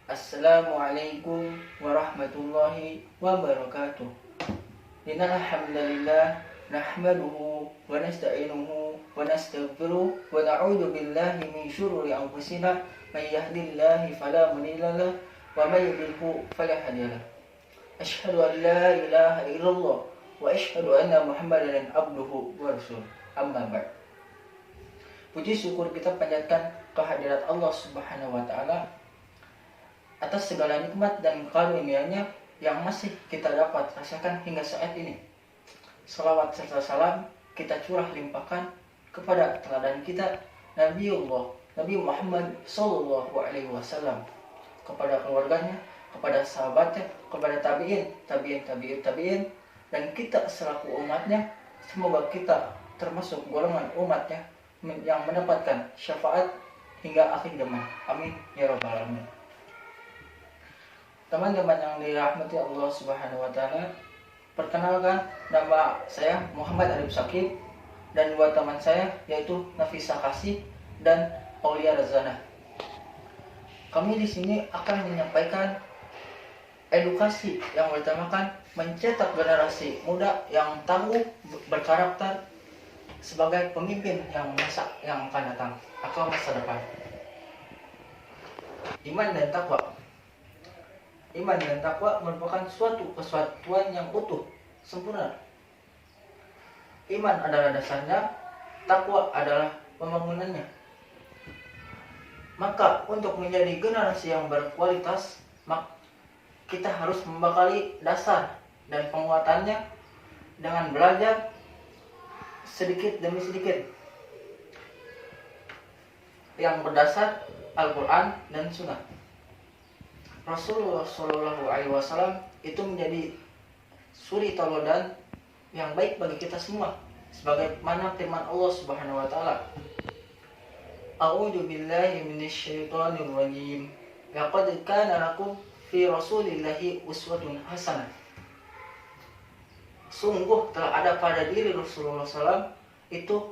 Assalamualaikum warahmatullahi wabarakatuh. Innal hamdalillah nahmaduhu wa nasta'inuhu wa nastaghfiruh wa na'udzu billahi min syururi anfusina may yahdihillahu fala mudilla lahu wa may yudlilhu fala hadiya lahu. Asyhadu an la ilaha illallah wa asyhadu anna Muhammadan abduhu wa rasuluh. Amma ba'd. Puji syukur kita panjatkan kehadirat Allah Subhanahu wa taala atas segala nikmat dan karunia-Nya yang masih kita dapat rasakan hingga saat ini. Salawat serta salam kita curah limpahkan kepada teladan kita Nabi Muhammad SAW, kepada keluarganya, kepada sahabatnya, kepada tabiin, dan kita selaku umatnya. Semoga kita termasuk golongan umatnya yang mendapatkan syafaat hingga akhir zaman. Amin ya rabbal alamin. Teman-teman yang dirahmati Allah Subhanahu wa taala, perkenalkan, nama saya Muhammad Arif Sakib dan dua teman saya yaitu Nafisa Kasih dan Aulia Razana. Kami di sini akan menyampaikan edukasi yang bertemakan mencetak generasi muda yang tangguh, berkarakter sebagai pemimpin yang akan datang atau masa depan. Iman dan takwa merupakan suatu kesatuan yang utuh, sempurna. Iman adalah dasarnya, takwa adalah pembangunannya. Maka untuk menjadi generasi yang berkualitas, kita harus membekali dasar dan penguatannya dengan belajar sedikit demi sedikit yang berdasar Al-Quran dan Sunnah. Rasulullah SAW itu menjadi suri tauladan yang baik bagi kita semua, sebagaimana firman Allah Subhanahu wa taala, A'udzu billahi minasyaitonir rajim. Laqad kana lakum fi Rasulillahi uswatun hasanah. Sungguh telah ada pada diri Rasulullah SAW itu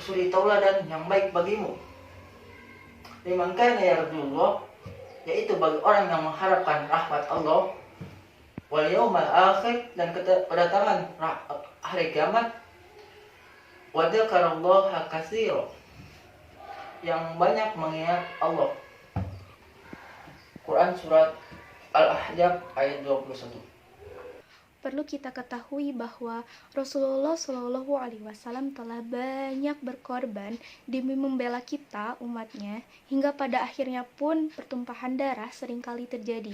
suri tauladan yang baik bagimu. Liman kana yarjullah, yaitu bagi orang yang mengharapkan rahmat Allah, wal yaumal akhir, dan kedatangan hari kiamat, wa dzakarallaha katsira, yang banyak mengingat Allah. Quran surat Al-Ahzab ayat 21. Perlu kita ketahui bahwa Rasulullah Shallallahu Alaihi Wasallam telah banyak berkorban demi membela kita, umatnya, hingga pada akhirnya pun pertumpahan darah seringkali terjadi.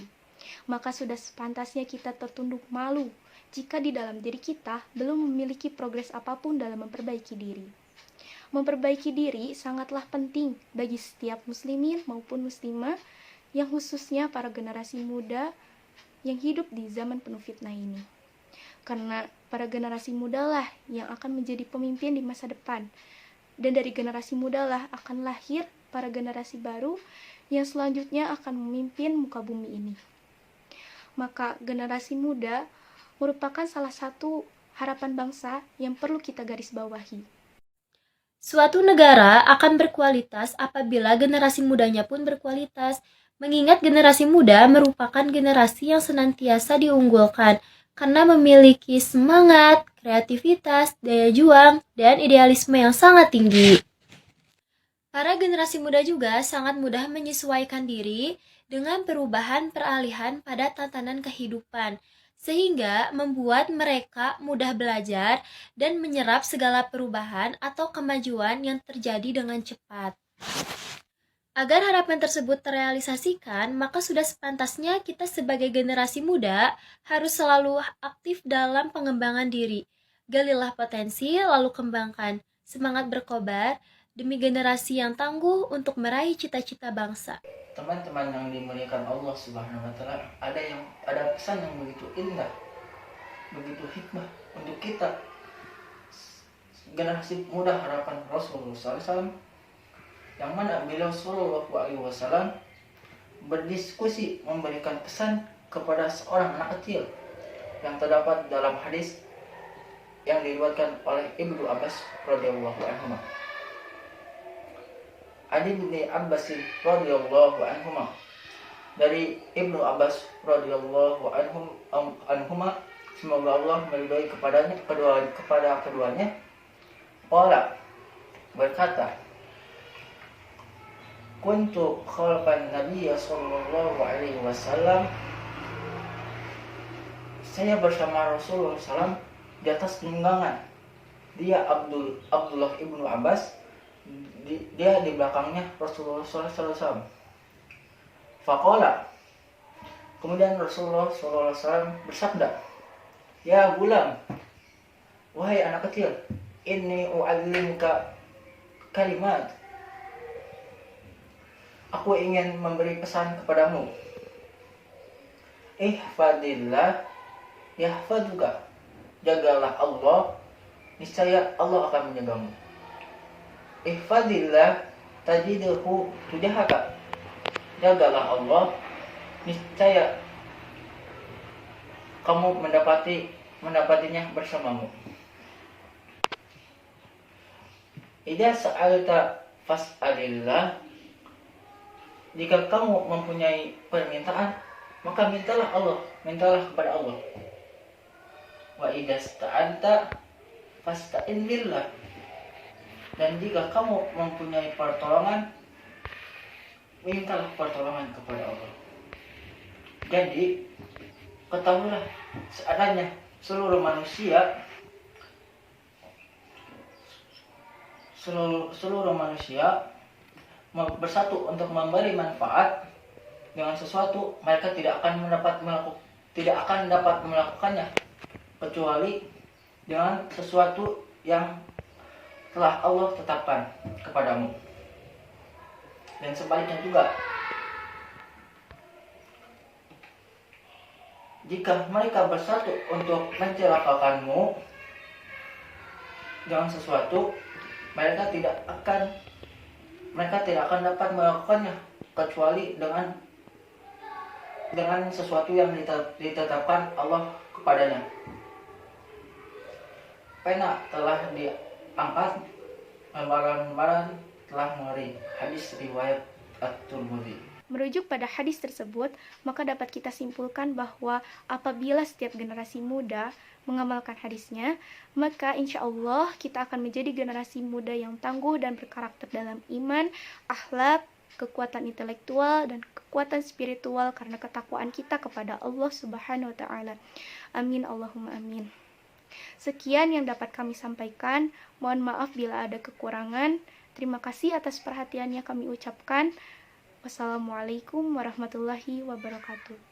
Maka sudah sepantasnya kita tertunduk malu jika di dalam diri kita belum memiliki progres apapun dalam memperbaiki diri. Memperbaiki diri sangatlah penting bagi setiap muslimin maupun muslimah, yang khususnya para generasi muda yang hidup di zaman penuh fitnah ini. Karena para generasi muda lah yang akan menjadi pemimpin di masa depan. Dan dari generasi muda lah akan lahir para generasi baru yang selanjutnya akan memimpin muka bumi ini. Maka generasi muda merupakan salah satu harapan bangsa yang perlu kita garis bawahi. Suatu negara akan berkualitas apabila generasi mudanya pun berkualitas. Mengingat generasi muda merupakan generasi yang senantiasa diunggulkan karena memiliki semangat, kreativitas, daya juang, dan idealisme yang sangat tinggi. Para generasi muda juga sangat mudah menyesuaikan diri dengan perubahan peralihan pada tatanan kehidupan, sehingga membuat mereka mudah belajar dan menyerap segala perubahan atau kemajuan yang terjadi dengan cepat. Agar harapan tersebut terrealisasikan, maka sudah sepantasnya kita sebagai generasi muda harus selalu aktif dalam pengembangan diri. Galilah potensi, lalu kembangkan. Semangat berkobar demi generasi yang tangguh untuk meraih cita-cita bangsa. Teman-teman yang dimuliakan Allah Subhanahu wa taala, ada pesan yang begitu indah, begitu hikmah untuk kita generasi muda harapan Rasulullah SAW, yang mana beliau Shallallahu Alaihi Wasallam berdiskusi memberikan pesan kepada seorang anak kecil yang terdapat dalam hadis yang diriwayatkan oleh Ibnu Abbas radhiyallahu anhu. Ali bin Abbas radhiyallahu anhuma, dari Ibnu Abbas radhiyallahu anhuma, semoga Allah meridhai kepada keduanya, qala, berkata, kuntu khalfan Nabiy sallallahu alaihi wasallam, saya bersama Rasulullah SAW di atas tunggangan. Dia Abdullah ibnu Abbas, dia di belakangnya Rasulullah SAW. Faqala, kemudian Rasulullah SAW bersabda, ya gulam, wahai anak kecil, inni u'allimka kalimat, aku ingin memberi pesan kepadamu. Ihfadillah yahfaduka, jagalah Allah, niscaya Allah akan menjagamu. Ihfadillah tajidhu tujahaka, jagalah Allah, niscaya kamu mendapatinya bersamamu. Idza sa'alta fas'alillah, jika kamu mempunyai permintaan, maka mintalah kepada Allah. Wa idza sta'anta fasta'in billah, dan jika kamu mempunyai pertolongan, mintalah pertolongan kepada Allah. Jadi ketahuilah, seadanya seluruh manusia bersatu untuk memberi manfaat dengan sesuatu, mereka tidak akan dapat melakukannya kecuali dengan sesuatu yang telah Allah tetapkan kepadamu. Dan sebaliknya juga, jika mereka bersatu untuk mencelakakanmu dengan sesuatu, mereka tidak akan dapat melakukannya kecuali dengan sesuatu yang ditetapkan Allah kepadanya. Pena telah diangkat, lembaran-lembaran telah mengering. Hadis riwayat At-Tirmidzi. Merujuk pada hadis tersebut, maka dapat kita simpulkan bahwa apabila setiap generasi muda mengamalkan hadisnya, maka insya Allah kita akan menjadi generasi muda yang tangguh dan berkarakter dalam iman, akhlak, kekuatan intelektual, dan kekuatan spiritual karena ketakwaan kita kepada Allah Subhanahu wa Ta'ala. Amin, Allahumma amin. Sekian yang dapat kami sampaikan. Mohon maaf bila ada kekurangan. Terima kasih atas perhatiannya kami ucapkan. Wassalamualaikum warahmatullahi wabarakatuh.